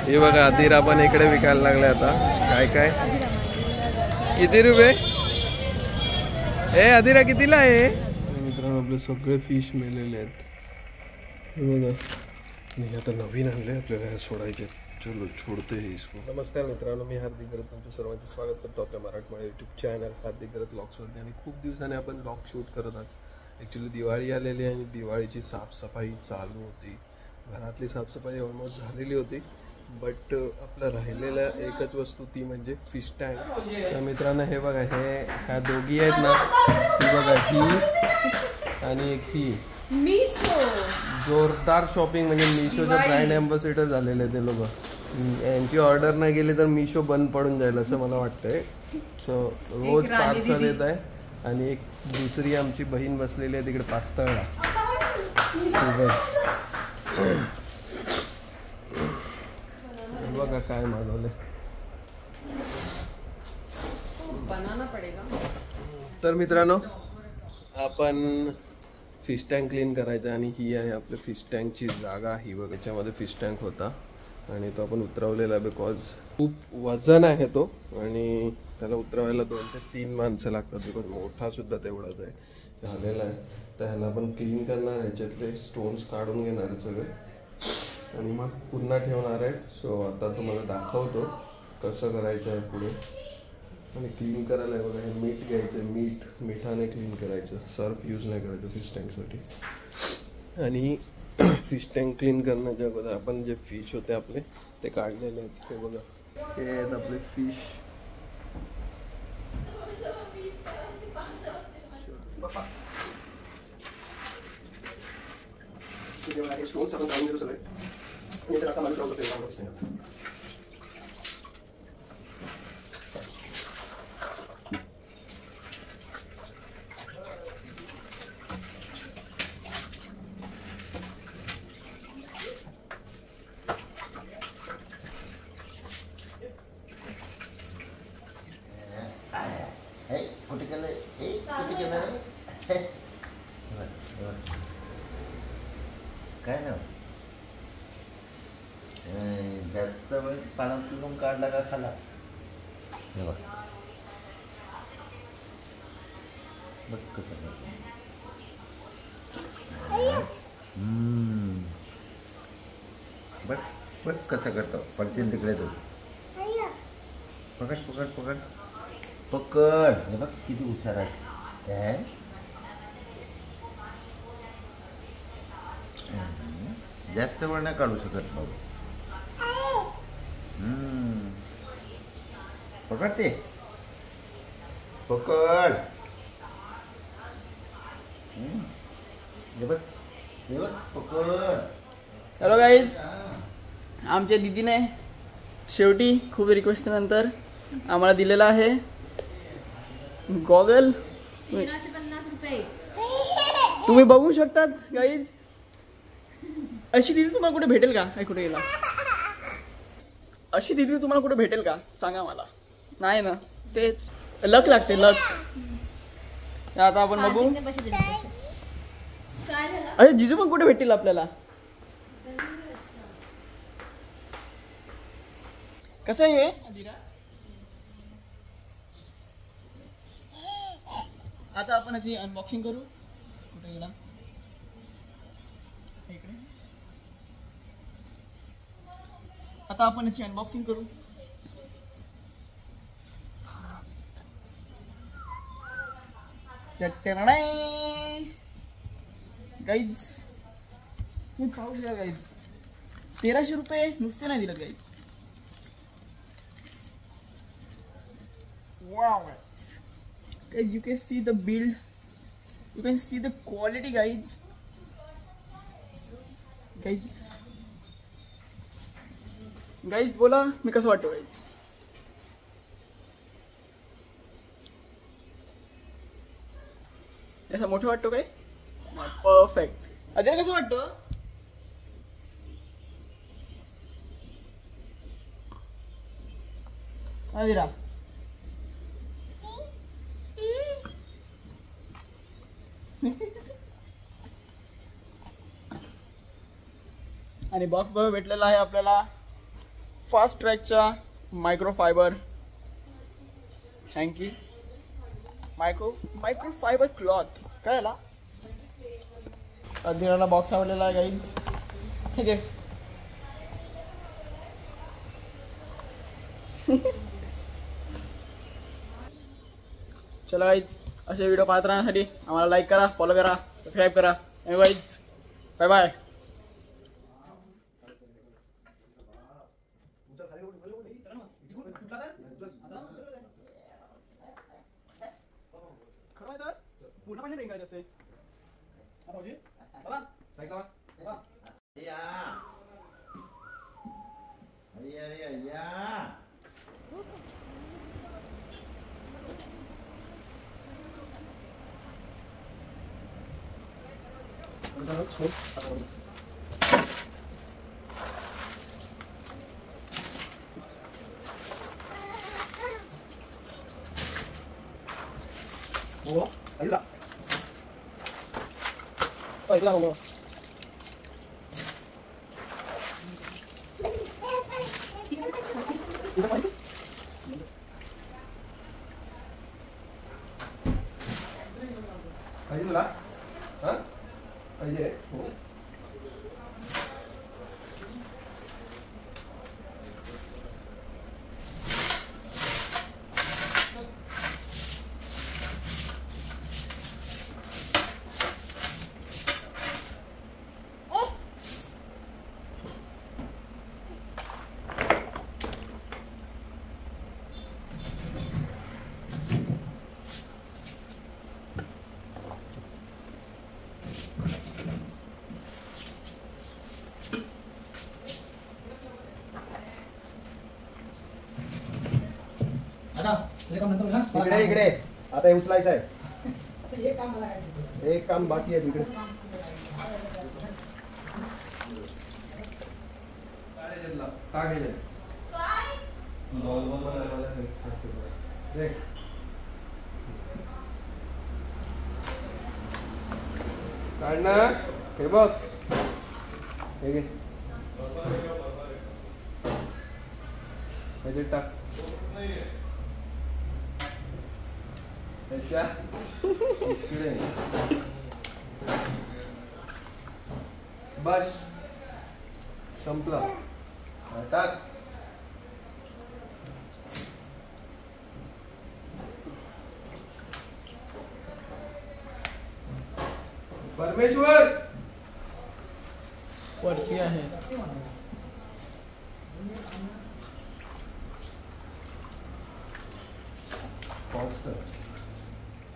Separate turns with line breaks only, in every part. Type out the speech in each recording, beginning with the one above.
हे बघा अधीरा पण इकडे विकायला लागले आता. काय काय किती रुपये हे अधीरा कितीला आहे? मित्रांनो आपले सगळे फिश मेलेले आहेत हे बघा. मी आता नवीन आणले आपल्याला सोडायचे. चलो छोडते हे इसको. नमस्कार मित्रांनो, मी हार्दिक गरज तुमचं सर्वांचे स्वागत करतो आपल्या मराठमोळ्या यूट्यूब चॅनल हार्दिक गरज ब्लॉग्सवरती. आणि खूप दिवसाने आपण ब्लॉग शूट करत आहोत. ॲक्च्युली दिवाळी आलेली आणि दिवाळीची साफसफाई चालू होती. घरातली साफसफाई ऑलमोस्ट झालेली होती. बट आपलं राहिलेलं एकच वस्तू ती म्हणजे फिश टँक. तर मित्रांनो हे बघा, ह्या दोघी आहेत ना, ही बघा ही आणि एक ही मिशो. जोरदार शॉपिंग म्हणजे मिशोचे ब्रँड ॲम्बॅसेडर झालेले ते लोक. यांची ऑर्डर नाही गेली तर मिशो बंद पडून जाईल असं मला वाटतंय. सो रोज पार्सल येत आहे. आणि एक दुसरी आमची बहीण बसलेली आहे तिकडे पास्तळला. बघा काय मागवले. तर मित्रांनो आपण फिश टँक क्लीन करायचा आणि ही आहे आपल्या फिश टँकची जागा. ही बघ याच्यामध्ये फिश टँक होता आणि तो आपण उतरवलेला आहे बिकॉज खूप वजन आहे तो आणि त्याला उतरवायला 2 ते 3 माणसं लागतात बिकॉज मोठा सुद्धा तेवढाच आहे झालेला आहे. तर ह्याला आपण क्लीन करणार, ह्याच्यातले स्टोन्स काढून घेणार आहे सगळे आणि मग पुन्हा ठेवणार आहे. सो आता तुम्हाला दाखवतो कसं करायचं आहे पुढे. आणि क्लीन करायला आहे बघा, हे मीठ घ्यायचं, मिठाने क्लीन करायचं, सर्फ यूज नाही करायचं फिश टँकसाठी. आणि फिश टँक क्लीन करण्याच्या अगोदर आपण जे फिश होते आपले ते काढलेले आहेत. हे बघा हे आहेत आपले फिश. स्टोन्स आपण काढून घेतो सगळे. आता माझं काम करतो.
काय ना जास्त वेळ पाण्यात पिऊन काढला का खाला. बघ कसं बघ कसं करतो. पडशील तिकडे तू. पकड पकड पकड पकड. हे बघ किती हुशार आहे. जास्त वेळ नाही काढू शकत भाऊ. पकड ते पकड. पकड.
हॅलो गाईज, आमच्या दीदीने शेवटी खूप रिक्वेस्ट नंतर आम्हाला दिलेला आहे गॉगल.
350 रुपये.
तुम्ही बघू शकतात गाईज. अशी दीदी तुम्हाला कुठे भेटेल का? काय कुठे गेला? अशी दीदी तुम्हाला कुठे भेटेल का सांगा मला. नाही ना, ते लक लागते, लक. आता आपण बघू. अरे जिजू पण कुठे भेटतील आपल्याला? कसं आहे हे? आता आपण याची अनबॉक्सिंग करू. कुठे गेला? इकडे. आता आपण याची अनबॉक्सिंग करू. गाईज मी पाहू द्या गाईज. 1300 रुपये नुसते नाही दिलेत guys. Wow, guys, you can see the build, you can see the quality, guys. बोला मी कसं वाटतो गाईज? असं मोठं वाटतो काय? परफेक्ट. अजय कसं वाटतं? अजरा आणि बॉक्स बघा भेटलेला आहे आपल्याला फास्ट ट्रॅकच्या मायक्रोफायबर हँकी मायक्रोफायबर क्लॉथ काय आला. अधिराला बॉक्स आवडलेला आहे गाईज. ठीक आहे. चला गाईज, असे व्हिडिओ पाहत राहण्यासाठी आम्हाला लाईक करा, फॉलो करा, सबस्क्राईब करा. Guys bye bye. पूर्ण पाणी रिंगायचं असते. भाऊजी बघा साईकल बघा.
हो आईला
ऐकला हो.
पाहिजे तुला हा पाहिजे हो. इकडे इकडे आता हे उचलायचं आहे. एक काम बाकी आहे तिकडे. काढ ना हे बघ हे घे ह्याच्यात टाक. त्याच्या इकडे बस संपलं. टाक. परमेश्वर
वरती आहे.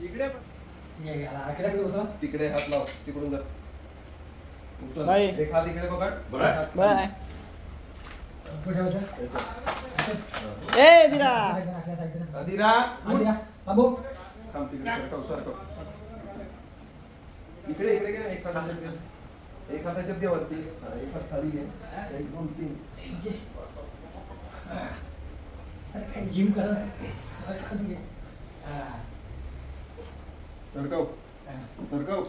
इकडे तिकडे हात लाव तिकडून जा.
नाही.
एक हात इकडे पकड.
बाय. ए दिरा
अधिरा
बाबू
थांब तिकडे सरकव सरकव. इकडे इकडे घे. एक हात घे. एक हाताच्या घे वरती. एक हात खाली घे. 1 2 3.
अरे काय जिम करा
सरकव सरकव.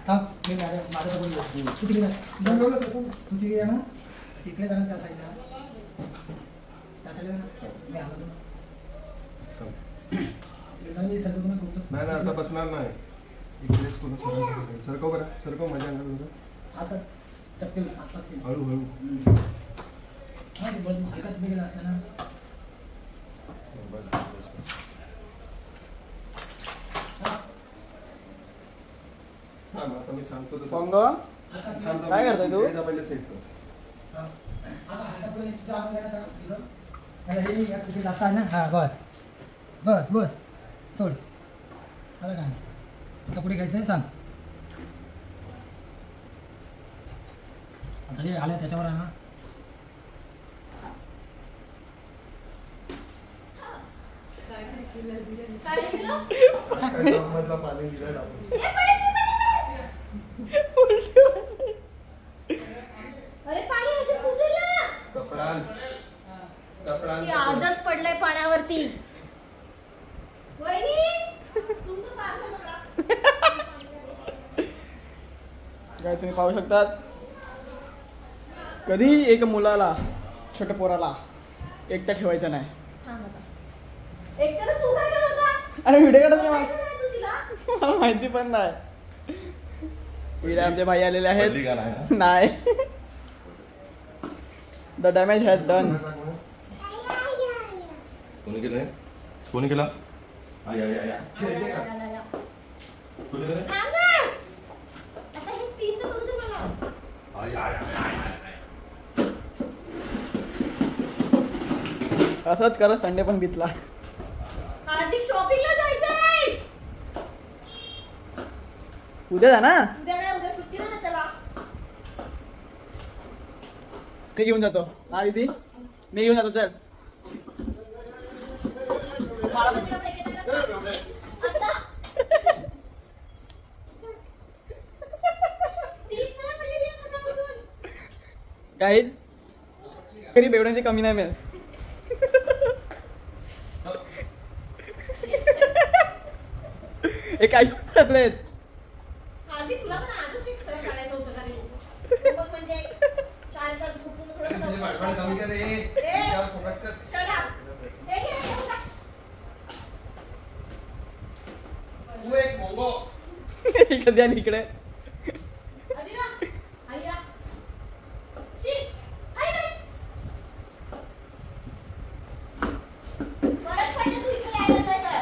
थांब मी माझं बोललो तू तिकडे तू तिकडे ना तिकडे जाणार त्या साईडला मी आलो मी सर्व
नाही असं बसणार नाही. इकडेच तुला सरकव बरं. सरकव माझ्या अंगावर.
हात चटकेल हातात
हळूहळू.
हा ते बस हलका तुम्ही गेला असता ना.
आता मी सांगतो तसं.
पंग काय करतोय तू?
पहिले सेट कर.
आता हाता पुढे तुझा अंग गेला तर हे या कुठे जास्त आहे ना. हा बस बस बस सोड. आता काय आता पुढे घ्यायचं आहे सांग. आता जे आलं त्याच्यावर आहे ना.
मधला पाणी दिलं टाकून.
अरे पाणी ह्याच्यात घुसेल ना.
कपडा कपडा
ते आजच पडलंय पाण्यावरती. वहिनी तुमचं पार्सल पकडा.
काय तुम्ही पाहू शकतात कधी एक मुलाला छोट्या पोराला एकटं ठेवायचं नाही.
थांब आता. एकट्याला तू काय करत होता?
अरे व्हिडिओ काढत नाही
बघायचं नाही तू तिला?
मला माहिती पण नाही. इकडे आमचे भाई आलेले आहेत. नाही द डॅमेज हॅज डन.
कोणी केलं कोणी केला
थांब ना. आता हे स्पिन तर करू दे मला.
असंच करत संडे पण घेतला.
हार्दिक शॉपिंगला जायचंय.
उद्या जा ना.
उद्या नाही, उद्या सुट्टी ना त्याला.
मी घेऊन जातो. हा दीदी मी घेऊन जातो. चल काही तरी बेवड्यांची कमी नाही मिळत. हे काही टाकलेत.
हार्दिक तुला पण आजच एक सगळं काढायचं होतं का रे? मग म्हणजे शाळेचा झोपून थोडं
फोकस कर.
Shut up. हे घे, हे बघा.
तू एक बोंगो.
कधी आली इकडे.
अदिरा, आय्या. शी, हाय काय? परत पडलं तू इकडे यायला नाही तर.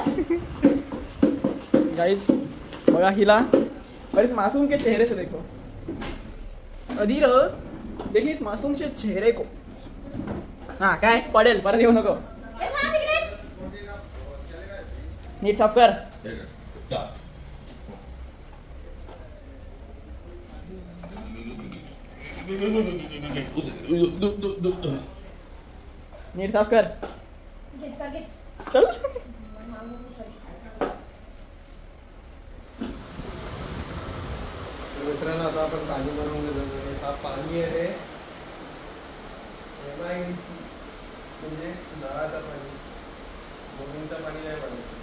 गाइस बघा हिला. और इस मासूम के चेहरे से देखो. अधीर देखिए इस मासूम के चेहरे को. हाँ काय पडेल परत येऊ नको.
हे थांब तिकडेच.
नीट साफ कर. नीट साफ कर.
घेत का घे.
चल.
मित्रांनो आता आपण पाणी भरून घेतो. हा पाणी आहे रे MIDC म्हणजे नळाचं पाणी, बोरिंगचं पाणी नाही पडत.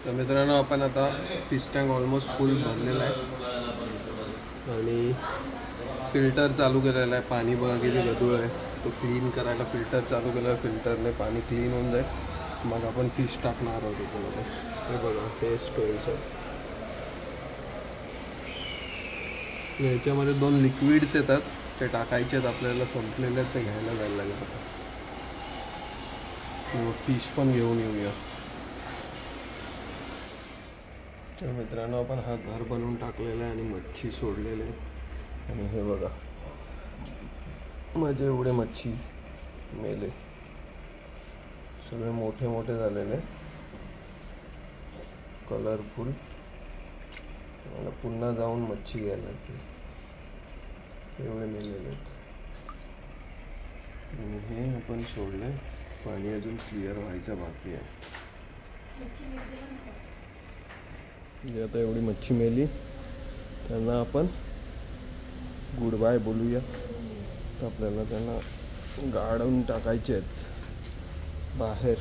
तर मित्रांनो आपण आता फिश टँक ऑलमोस्ट फुल भरलेला आहे आणि फिल्टर चालू केलेला आहे. पाणी बघा किती गढूळ आहे. तो क्लीन करायला फिल्टर चालू केला आहे. फिल्टरने पाणी क्लीन होऊन जाईल. मग आपण फिश टाकणार आहोत त्याच्यामध्ये. हे बघा हे स्टोन्स आहे. याच्यामध्ये 2 लिक्विड्स येतात ते टाकायचे आहेत. आपल्याला संपलेले आहेत ते घ्यायला जायला लागेल. आता फिश पण घेऊन येऊया. तर मित्रांनो आपण हा घर बनवून टाकलेला आहे आणि मच्छी सोडलेले आहे. आणि हे बघा माझे एवढे मच्छी मेले. सगळे मोठे मोठे झालेले कलरफुल. मला पुन्हा जाऊन मच्छी घ्यायला लागतील. एवढे मेलेले आहेत. आणि हे आपण सोडले. पाणी अजून क्लिअर व्हायचं बाकी आहे. आता एवढी मच्छी मेली त्यांना आपण गुड बाय बोलूया. तर आपल्याला त्यांना गार्डन टाकायचे आहेत बाहेर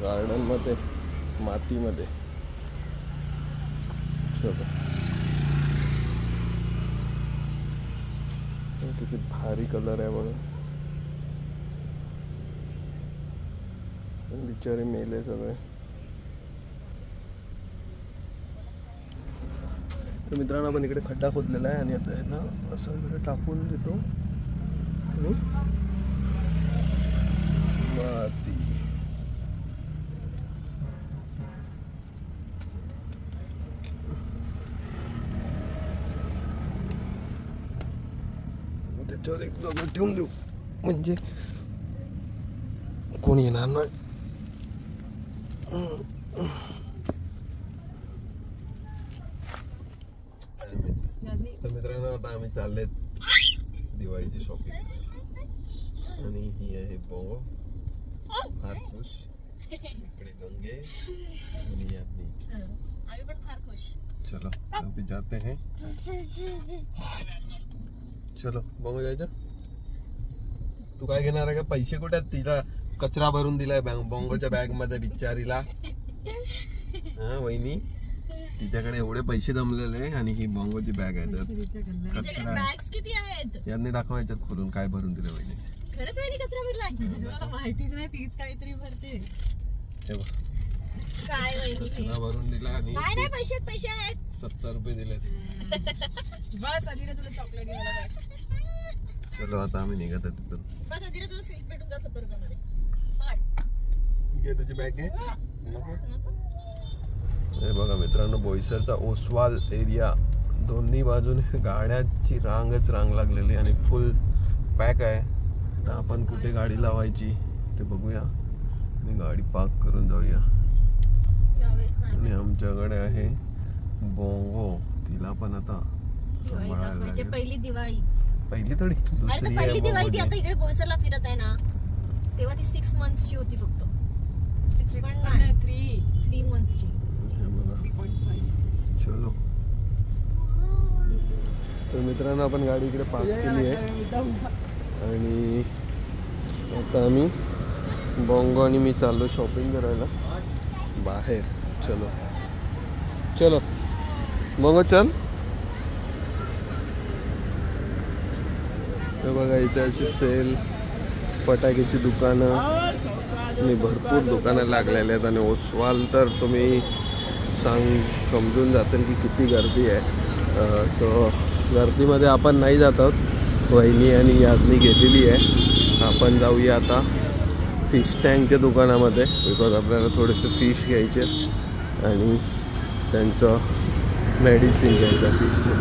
गार्डनमध्ये मातीमध्ये. चलो किती भारी कलर आहे म्हणून. बिचारे मेले सगळे. तर मित्रांनो आपण इकडे खड्डा खोदलेला आहे आणि आता आहे ना असं इकडे टाकून देतो आणि माती. त्याच्यावर एक दगड ठेवून देऊ म्हणजे कोणी येणार नाही. तर मित्रांनो आता आम्ही चाललेत दिवाळीची शॉपिंग. आणि ही आहे बोंगो हातपूस. आणि यादनी.
आम्ही पण फार खुश.
चलो अभी जाते हैं. चलो बघू जायचं. तू काय घेणार आहे का? पैसे कुठे आहेत? तिला कचरा भरून दिलाय बॉंगोच्या बॅग मध्ये बिचारीला. हा वहिनी, तिच्याकडे एवढे पैसे जमलेले आणि ही बॉंगोची बॅग आहे तर कचरा आहे.
बॅग्स किती आहेत?
यांनी दाखवायच्यात खोलून काय भरून दिलं वहिनी.
खरंच वहिनी कचरा भरलाय?
मला माहितीच नाही, तीच काहीतरी भरते.
हे बघ,
काय वहिनी?
कचरा भरून दिला आणि
नाही नाही, पैसे आहेत.
70 रुपये दिले.
बस आधी तुला चॉकलेट घ्यायला बस.
चलो आता आम्ही निघत आहे तिथून.
बस आधी तुला सिल्क भेटून जाईल 70 रुपयामध्ये. पकड.
घे तुझी बॅग घे.
नको.
हे बघा मित्रांनो, बोईसरचा ओसवाल एरिया, दोन्ही बाजूने गाड्यांची रांगच रांग लागलेली आणि फुल पॅक आहे. तर आपण कुठे गाडी लावायची ते बघूया आणि गाडी पार्क करून जाऊया.
यावेळेस नाही.
आणि आमच्याकडे आहे बोंगो, तिला पण आता
दिवाळी
सांभाळायला
दाखवायची.
लागेल.
पहिली दिवाळी.
पहिली थोडी
अरे तर
दुसरी
पहिली
आहे
दिवाळी ती आता
बोंगोची.
इकडे बोईसरला फिरत आहे ना, तेव्हा ती 6 मंथ्सची होती फक्त. 6 पण
नाही,
नाही,
3.
3 मंथ्सची.
हे बघा.
3.5.
चलो तर मित्रांनो, आपण गाडी इकडे पार्क केली आहे आणि आता आम्ही बोंगो आणि मी चाललो शॉपिंग करायला बाहेर. चलो चलो बोंगो चल. हे बघा इथे अशी सेल, फटाक्याची दुकानं आणि भरपूर दुकानं लागलेली आहेत. आणि ओसवाल तर तुम्ही समजून जातील की किती गर्दी आहे. सो गर्दीमध्ये आपण नाही जात आहोत. वहिनी आणि यादनी घेतलेली आहे. आपण जाऊया आता फिश टँकच्या दुकानामध्ये, बिकॉज आपल्याला थोडेसे फिश घ्यायचे आणि त्यांचं मेडिसिन घ्यायचं फिशचं.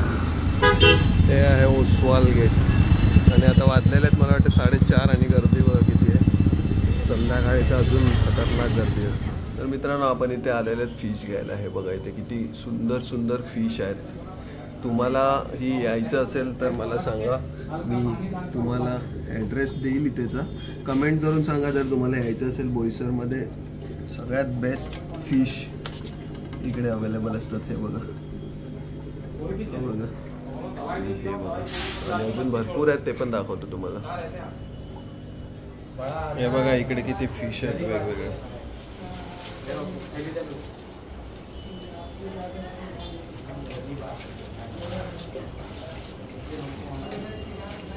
ते आहे ओसवाल गेट आणि आता वाजलेले आहेत मला वाटतं 4:30 आणि गर्दी बघा किती आहे. संध्याकाळी तर अजून खतरनाक गर्दी असते. तर मित्रांनो, आपण इथे आलेले आहेत फिश घ्यायला. हे बघा इथे किती सुंदर सुंदर फिश आहेत. तुम्हाला ही यायचं असेल तर मला सांगा, मी तुम्हाला ॲड्रेस देईल इथेचा. कमेंट करून सांगा जर तुम्हाला यायचं असेल. बोईसरमध्ये सगळ्यात बेस्ट फिश इकडे अवेलेबल असतात. हे बघा, हे बघा, हे बघा. आणि अजून भरपूर आहेत, ते पण दाखवतो तुम्हाला. हे बघा इकडे किती फिश आहेत वेगवेगळे.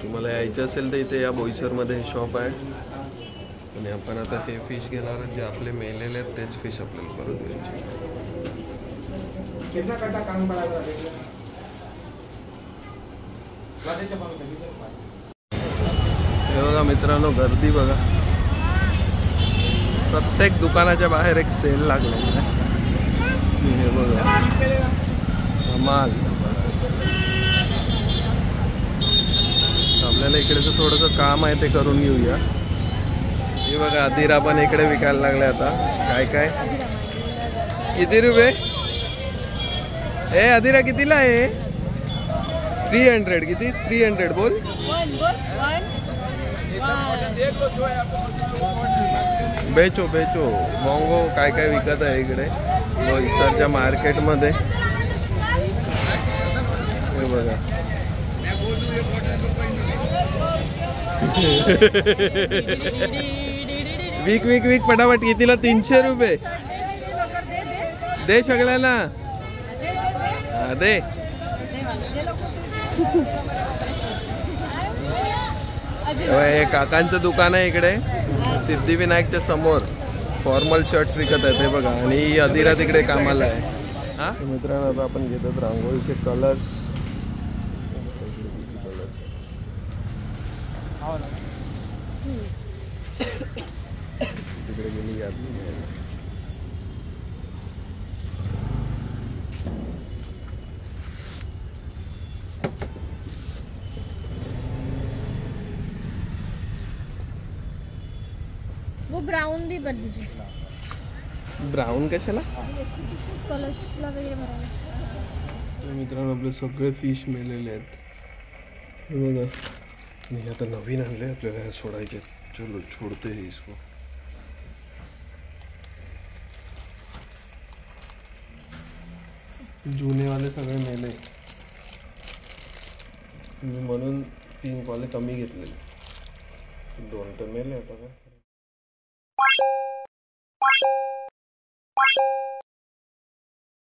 तुम्हाला यायचं असेल तर इथे या बोईसरमध्ये हे शॉप आहे. आणि आपण आता हे फिश घेणार, जे आपले मेलेले आहेत तेच फिश आपल्याला परत घ्यायचे. हे बघा मित्रांनो, गर्दी बघा. प्रत्येक दुकानाच्या बाहेर एक सेल लागलेला आहे. हे बघा, माल. आपल्याला इकडेचं थोडंसं काम आहे ते करून घेऊया. हे बघा, अधीरा पण इकडे विकायला लागले आता. काय काय किती रुपये? ए अधीरा कितीला आहे? 300. किती? 300 बोल. बेचो बेचो. बोंगो काय काय विकत आहे इकडे बोईसरच्या मार्केटमध्ये. हे बघा, विक विक विक पटापट. कितीला? 300 रुपये. दे सगळ्यांना. हा दे. हे काकांचं दुकान आहे इकडे सिद्धिविनायकच्या समोर. फॉर्मल शर्ट्स विकत आहेत हे बघा. आणि अधीरा तिकडे कामाला आहे. हा मित्रांनो, आता आपण घेतात रांगोळीचे कलर्स. तिकडे गेली यादनी घ्यायला.
वो ब्राउन भी भर दीजिए.
ब्राऊन कशाला?
कलशला वगैरे भरायला.
मित्रांनो, आपले सगळे फिश मेलेले आहेत. हे बघा, मी आता नवीन आणले, आपल्याला सोडायचे. चलो छोडते हे इसको. जुनेवाले सगळे मेले मी म्हणून पिंकवाले कमी घेतलेले 2 तर मेले आता काय